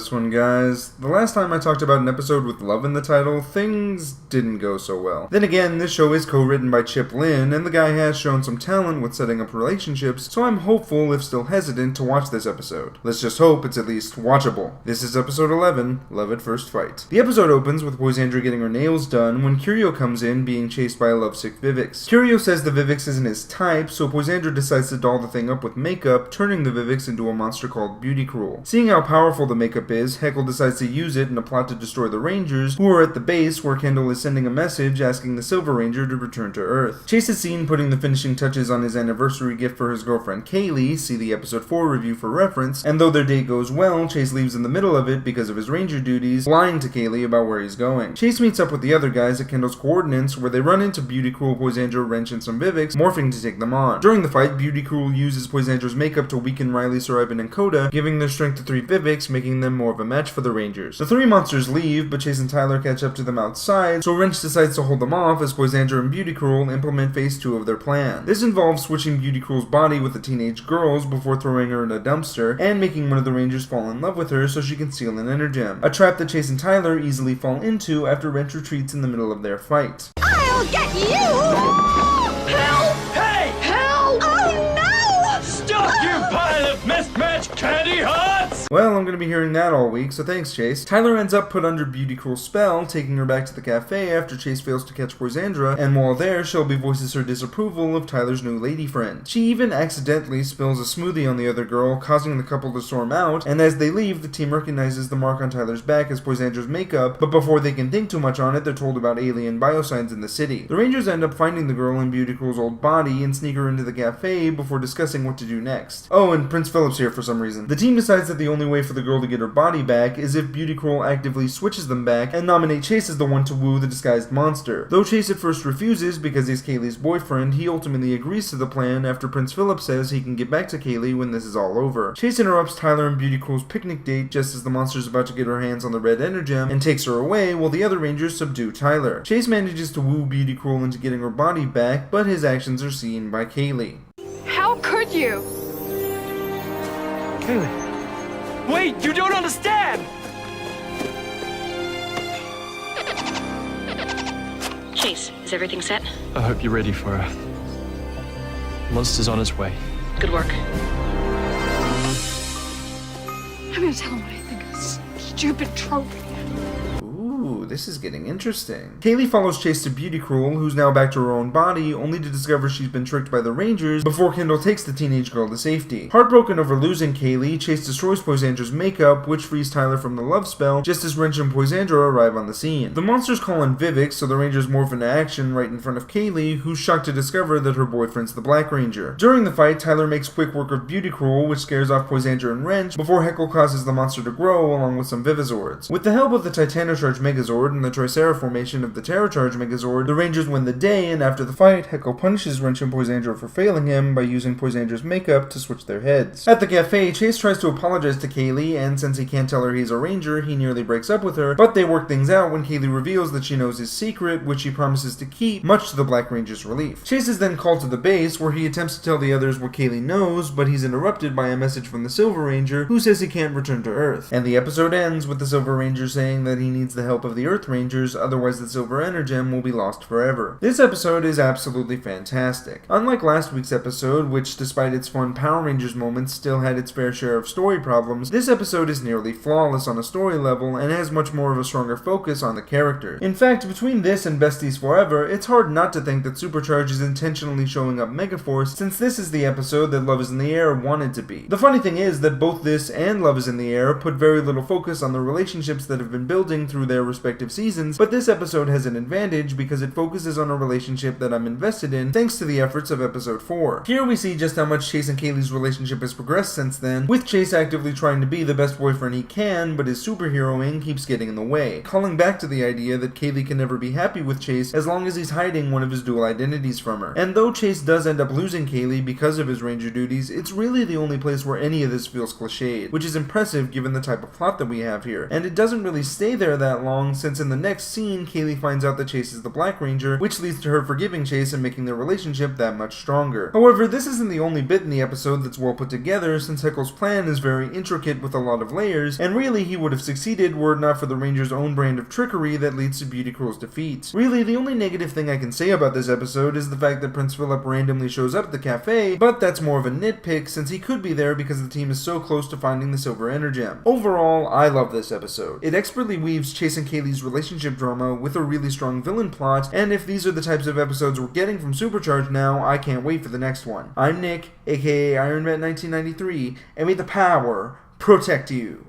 this one, guys. The last time I talked about an episode with love in the title, things didn't go so well. Then again, this show is co-written by Chip Lynn, and the guy has shown some talent with setting up relationships, so I'm hopeful, if still hesitant, to watch this episode. Let's just hope it's at least watchable. This is episode 11, Love at First Fight. The episode opens with Poisandra getting her nails done when Curio comes in being chased by a lovesick Vivix. Curio says the Vivix isn't his type, so Poisandra decides to doll the thing up with makeup, turning the Vivix into a monster called Beauty Cruel. Seeing how powerful the makeup is, Heckle decides to use it in a plot to destroy the Rangers, who are at the base where Kendall is sending a message asking the Silver Ranger to return to Earth. Chase is seen putting the finishing touches on his anniversary gift for his girlfriend Kaylee, see the episode 4 review for reference, and though their date goes well, Chase leaves in the middle of it because of his Ranger duties, lying to Kaylee about where he's going. Chase meets up with the other guys at Kendall's coordinates, where they run into Beauty Cruel, Poisandra, Wrench, and some Vivix, morphing to take them on. During the fight, Beauty Cruel uses Poisandra's makeup to weaken Riley, Saraben, and Coda, giving their strength to 3 Vivix, making them more of a match for the Rangers. The 3 monsters leave, but Chase and Tyler catch up to them outside, so Wrench decides to hold them off as Poisandra and Beauty Cruel implement phase 2 of their plan. This involves switching Beauty Cruel's body with the teenage girls before throwing her in a dumpster, and making one of the Rangers fall in love with her so she can steal an Energem. A trap that Chase and Tyler easily fall into after Wrench retreats in the middle of their fight. I'll get you! Help! Hey! Help! Oh no! Stop, you pile of mismatched candy hearts! Well, I'm gonna be hearing that all week, so thanks, Chase. Tyler ends up put under Beauty Cruel's spell, taking her back to the cafe after Chase fails to catch Poisandra, and while there, Shelby voices her disapproval of Tyler's new lady friend. She even accidentally spills a smoothie on the other girl, causing the couple to storm out, and as they leave, the team recognizes the mark on Tyler's back as Poisandra's makeup, but before they can think too much on it, they're told about alien biosigns in the city. The Rangers end up finding the girl in Beauty Cruel's old body and sneak her into the cafe before discussing what to do next. Oh, and Prince Philip's here for some reason. The team decides that the only way for the girl to get her body back is if Beauty Cruel actively switches them back and nominate Chase as the one to woo the disguised monster. Though Chase at first refuses because he's Kaylee's boyfriend, he ultimately agrees to the plan after Prince Philip says he can get back to Kaylee when this is all over. Chase interrupts Tyler and Beauty Cruel's picnic date just as the monster's about to get her hands on the red Energem and takes her away while the other Rangers subdue Tyler. Chase manages to woo Beauty Cruel into getting her body back, but his actions are seen by Kaylee. How could you? Kaylee. Wait, you don't understand! Chase, is everything set? I hope you're ready for her. Monster's on its way. Good work. I'm gonna tell him what I think of this stupid trophy. Ooh, this is getting interesting. Kaylee follows Chase to Beauty Cruel, who's now back to her own body, only to discover she's been tricked by the Rangers before Kendall takes the teenage girl to safety. Heartbroken over losing Kaylee, Chase destroys Poisandra's makeup, which frees Tyler from the love spell, just as Wrench and Poisandra arrive on the scene. The monsters call on Vivix, so the Rangers morph into action right in front of Kaylee, who's shocked to discover that her boyfriend's the Black Ranger. During the fight, Tyler makes quick work of Beauty Cruel, which scares off Poisandra and Wrench, before Heckle causes the monster to grow along with some Vivizords. With the help of the Titanicharge Megazord and the Tricera formation of the Terracharge Megazord, the Rangers win the day, and after the fight, Heckle punishes Wrench and Poisandra for failing him by using Poisandra's makeup to switch their heads. At the cafe, Chase tries to apologize to Kaylee, and since he can't tell her he's a Ranger, he nearly breaks up with her, but they work things out when Kaylee reveals that she knows his secret, which she promises to keep, much to the Black Ranger's relief. Chase is then called to the base, where he attempts to tell the others what Kaylee knows, but he's interrupted by a message from the Silver Ranger, who says he can't return to Earth. And the episode ends with the Silver Ranger saying that he needs the help of the Earth Rangers, otherwise the Silver Energem will be lost forever. This episode is absolutely fantastic. Unlike last week's episode, which despite its fun Power Rangers moments still had its fair share of story problems, this episode is nearly flawless on a story level and has much more of a stronger focus on the characters. In fact, between this and Besties Forever, it's hard not to think that Supercharge is intentionally showing up Megaforce, since this is the episode that Love is in the Air wanted to be. The funny thing is that both this and Love is in the Air put very little focus on the relationships that have been building through their respective seasons, but this episode has an advantage because it focuses on a relationship that I'm invested in thanks to the efforts of episode 4. Here we see just how much Chase and Kaylee's relationship has progressed since then, with Chase actively trying to be the best boyfriend he can, but his superheroing keeps getting in the way, calling back to the idea that Kaylee can never be happy with Chase as long as he's hiding one of his dual identities from her. And though Chase does end up losing Kaylee because of his Ranger duties, it's really the only place where any of this feels cliched, which is impressive given the type of plot that we have here, and it doesn't really stay there that long since since in the next scene, Kaylee finds out that Chase is the Black Ranger, which leads to her forgiving Chase and making their relationship that much stronger. However, this isn't the only bit in the episode that's well put together, since Heckle's plan is very intricate with a lot of layers, and really he would have succeeded were it not for the Ranger's own brand of trickery that leads to Beauty Cruel's defeat. Really, the only negative thing I can say about this episode is the fact that Prince Philip randomly shows up at the cafe, but that's more of a nitpick since he could be there because the team is so close to finding the Silver Energem. Overall, I love this episode. It expertly weaves Chase and Kaylee's relationship drama with a really strong villain plot, and if these are the types of episodes we're getting from Supercharge now, I can't wait for the next one. I'm Nick, aka IronMan1993, and may the power protect you.